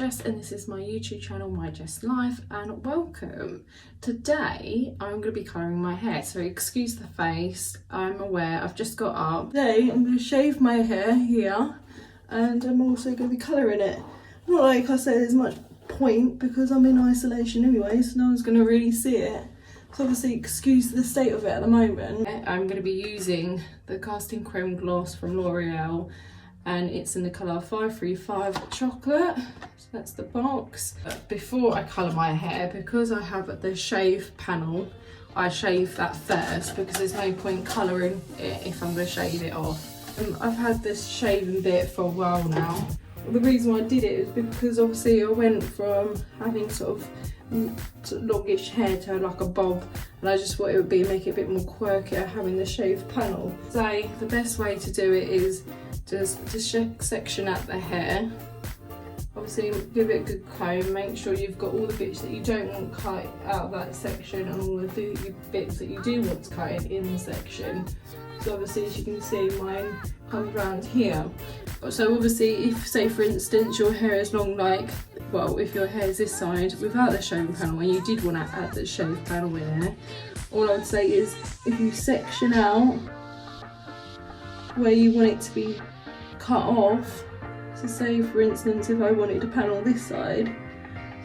Jess and this is my YouTube channel, My Jess Life, and welcome. Today I'm going to be colouring my hair, so excuse the face, I'm aware, I've just got up. Today I'm going to shave my hair here and I'm also going to be colouring it. Not like I said there's much point because I'm in isolation anyway, so no one's going to really see it. So obviously excuse the state of it at the moment. I'm going to be using the Casting Creme Gloss from L'Oreal, and it's in the colour 535 Chocolate. So that's the box. But before I colour my hair, because I have the shave panel, I shave that first because there's no point colouring it if I'm going to shave it off. I've had this shaving bit for a while now. The reason why I did it is because obviously I went from having sort of longish hair to like a bob, and I just thought it would make it a bit more quirkier having the shaved panel. So the best way to do it is just to section out the hair. Obviously give it a good comb, make sure you've got all the bits that you don't want cut out of that section and all the bits that you do want to cut in the section. So obviously, as you can see, mine comes around here. So obviously, if say for instance your hair is long, like, well, if your hair is this side without the shaving panel and you did want to add the shave panel in there, all I would say is if you section out where you want it to be cut off. So say for instance if I wanted to panel this side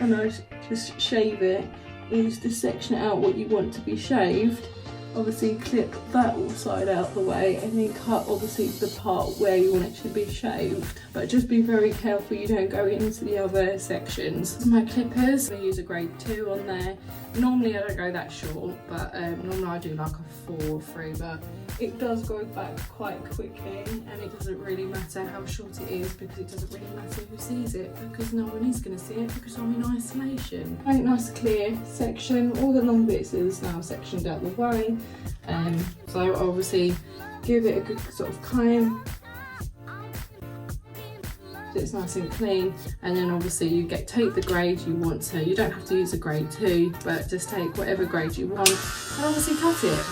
and I just shave it, you just section out what you want to be shaved. Obviously clip that all side out the way and then cut obviously the part where you want it to be shaved, but just be very careful you don't go into the other sections. My clippers, I use a grade 2 on there. Normally I don't go that short, but normally I do like a 4 or 3, but it does go back quite quickly and it doesn't really matter how short it is because it doesn't really matter who sees it because no one is going to see it because I'm in isolation. Right, nice clear section, all the long bits is now sectioned out the way. So obviously give it a good sort of comb so it's nice and clean, and then obviously you take the grade you want to. You don't have to use a grade 2, but just take whatever grade you want and obviously cut it.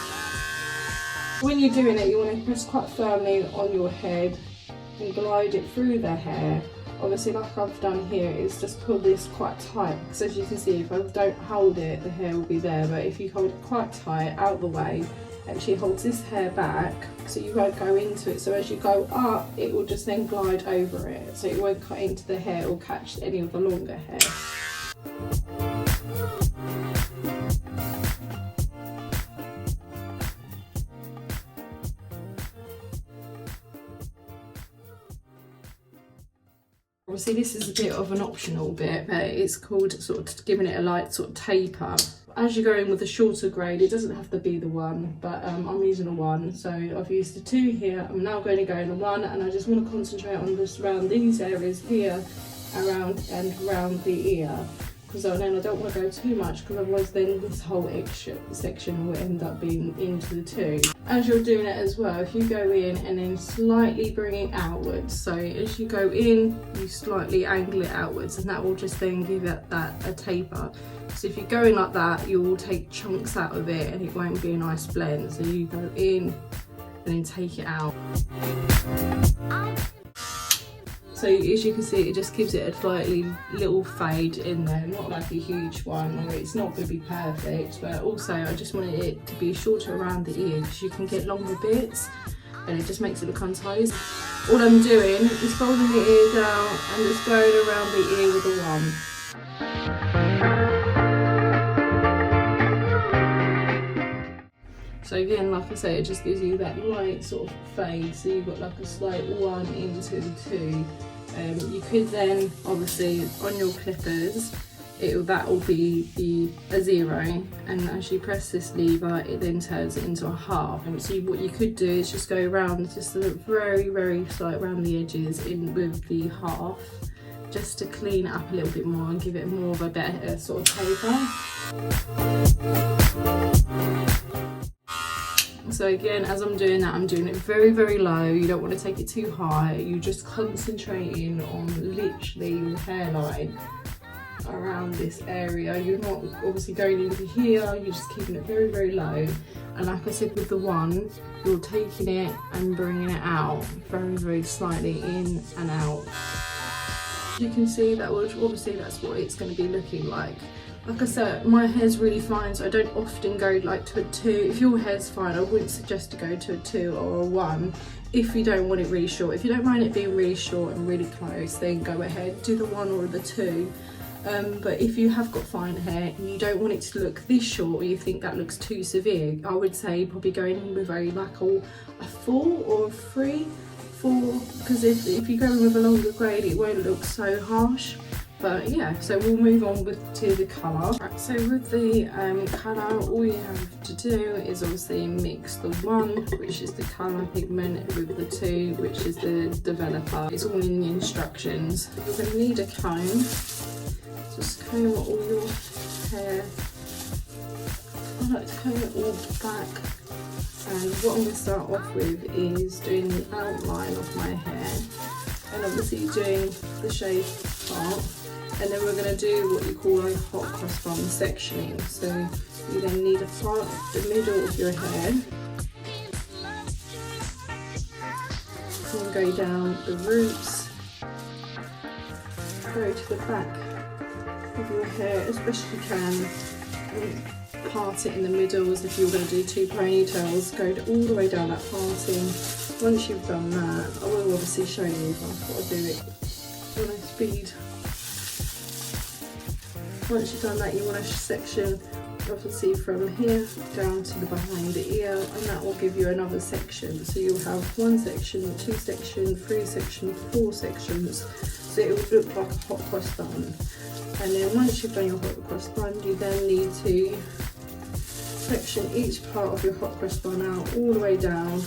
When you're doing it, you want to press quite firmly on your head and glide it through the hair. Obviously, like I've done here, is just pull this quite tight, because as you can see, if I don't hold it, the hair will be there, but if you hold it quite tight, out of the way, it actually holds this hair back, so you won't go into it. So as you go up, it will just then glide over it, so it won't cut into the hair or catch any of the longer hair. Obviously this is a bit of an optional bit, but it's called sort of giving it a light sort of taper. As you go in with a shorter grade, it doesn't have to be the 1, but I'm using a 1, so I've used the 2 here. I'm now going to go in a 1, and I just want to concentrate on just around these areas here, around and around the ear, because then I don't want to go too much, because otherwise then this whole extra section will end up being into the 2. As you're doing it as well, if you go in and then slightly bring it outwards, so as you go in, you slightly angle it outwards, and that will just then give it a taper. So if you're going like that, you will take chunks out of it and it won't be a nice blend. So you go in and then take it out. So as you can see, it just gives it a slightly little fade in there, not like a huge one, or it's not going to be perfect, but also I just wanted it to be shorter around the ear because you can get longer bits and it just makes it look untidy. All I'm doing is folding the ear down and just going around the ear with a 1. So again, like I say, it just gives you that light sort of fade, so you've got like a slight 1 into the 2. You could then, obviously, on your clippers, that will be a 0, and as you press this lever, it then turns it into a half. And so what you could do is just go around, just a very, very slight around the edges in with the half, just to clean it up a little bit more and give it more of a better sort of taper. So again, as I'm doing that, I'm doing it very, very low. You don't want to take it too high. You're just concentrating on literally your hairline around this area. You're not obviously going into here, you're just keeping it very, very low. And like I said with the 1, you're taking it and bringing it out very, very slightly in and out. You can see that would, obviously that's what it's going to be looking like. Like I said, my hair's really fine, so I don't often go like to a 2. If your hair's fine, I wouldn't suggest to go to a 2 or a 1 if you don't want it really short. If you don't mind it being really short and really close, then go ahead, do the 1 or the 2. But if you have got fine hair and you don't want it to look this short, or you think that looks too severe, I would say probably go in with a 4 or a 3, 4, because if you go in with a longer grade, it won't look so harsh. But yeah, so we'll move on to the colour. Right, so with the colour, all you have to do is obviously mix the 1, which is the colour pigment, with the 2, which is the developer. It's all in the instructions. You're going to need a comb. Just comb all your hair. I like to comb it all back. And what I'm going to start off with is doing the outline of my hair, and obviously doing the shave part. And then we're going to do what you call a hot cross bun sectioning. So you then need to part the middle of your hair and go down the roots, go to the back of your hair as best you can, and part it in the middle as if you were going to do 2 ponytails. Go all the way down that parting. Once you've done that, I will obviously show you, but I've got to do it on a speed. Once you've done that, you want to section obviously from here down to the behind the ear, and that will give you another section. So you'll have 1 section, 2 sections, 3 sections, 4 sections. So it will look like a hot cross bun. And then once you've done your hot cross bun, you then need to section each part of your hot cross bun out all the way down,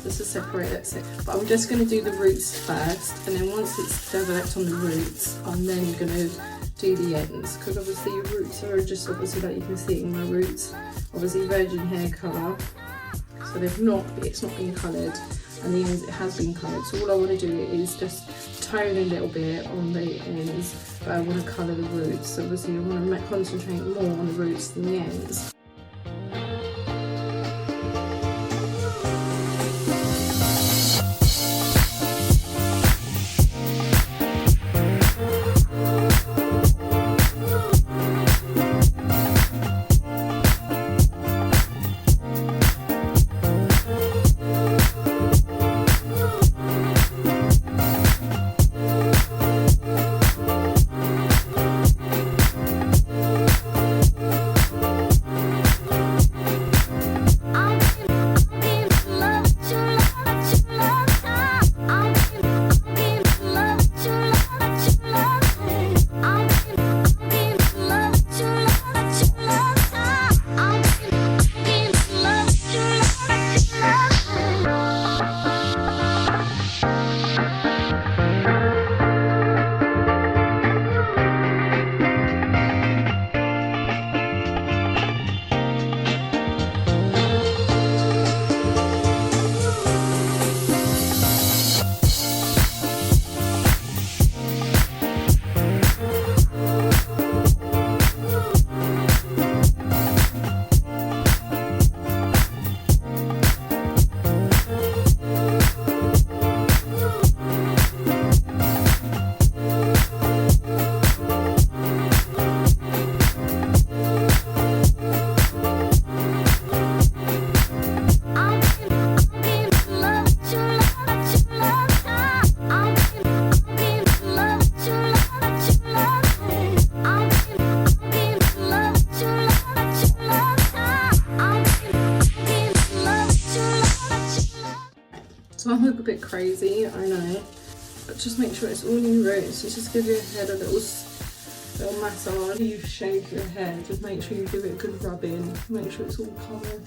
just to separate that section. But I'm just going to do the roots first, and then once it's developed on the roots, I'm then going to do the ends, because obviously your roots are just obviously like you can see in my roots, obviously virgin hair colour, so it's not been coloured, and the ends it has been coloured. So all I want to do is just tone a little bit on the ends, but I want to colour the roots. So obviously you want to concentrate more on the roots than the ends. So I look a bit crazy, I know, but just make sure it's all in your roots. Just give your head a little massage. You've shaved your hair, just make sure you give it a good rub in, make sure it's all covered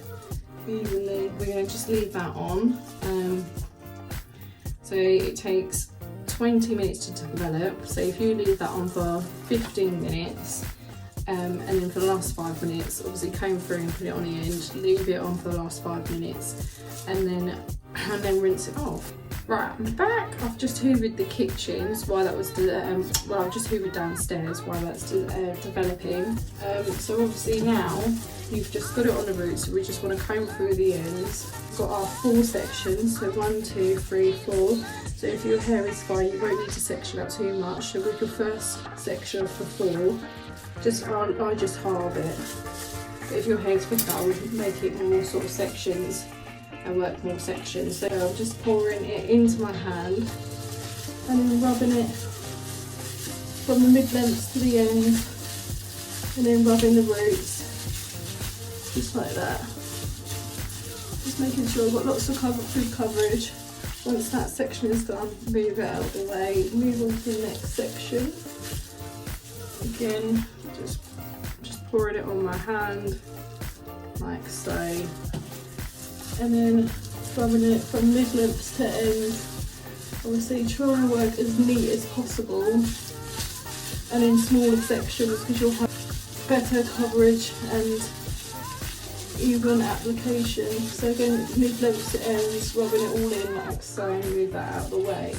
evenly. We're going to just leave that on. So it takes 20 minutes to develop, so if you leave that on for 15 minutes, and then for the last 5 minutes, obviously comb through and put it on the end, leave it on for the last 5 minutes, and then rinse it off. Right, I'm back. I've just hoovered the kitchens while that was, I've just hoovered downstairs while that's developing. So obviously now you've just got it on the roots, so we just want to comb through the ends. We've got our 4 sections, so 1, 2, 3, 4. So if your hair is fine, you won't need to section up too much. So with your first section of the 4, I just halve it. But if your hair's thicker, I would make it more sort of sections and work more sections. So I'm just pouring it into my hand and then rubbing it from the mid-lengths to the end, and then rubbing the roots, just like that. Just making sure I've got lots of food coverage. Once that section is done, move it out of the way, move on to the next section. Again, just pouring it on my hand, like so. And then rubbing it from mid-lengths to end. Obviously try and work as neat as possible and in smaller sections because you'll have better coverage and even application. So again, mid-lengths to ends, rubbing it all in like so, and move that out of the way.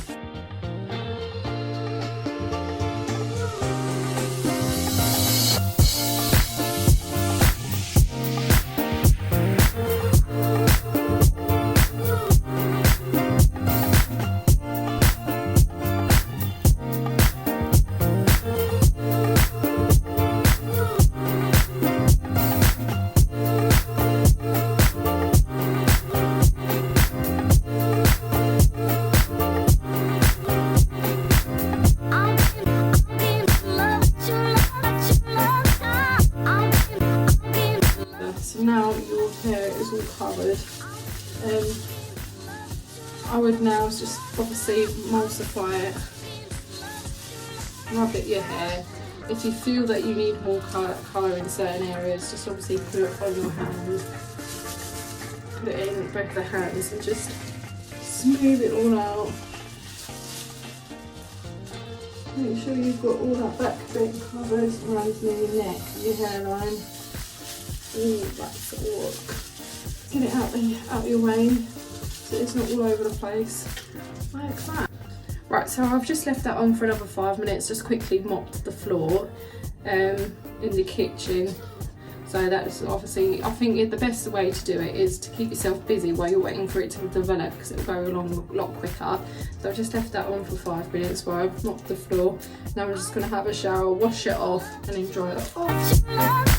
Now your hair is all covered. I would now just obviously emulsify it, rub it your hair. If you feel that you need more colour in certain areas, just obviously put it on your hand, put it in both the hands and just smooth it all out. Make sure you've got all that back bit covered around your neck, your hairline. Ooh, that's a look. Get it out your way so it's not all over the place, like that. Right, so I've just left that on for another 5 minutes, just quickly mopped the floor in the kitchen. So that's obviously, I think the best way to do it is to keep yourself busy while you're waiting for it to develop because it'll go along a lot quicker. So I've just left that on for 5 minutes while I've mopped the floor. Now I'm just going to have a shower, wash it off and then dry it off.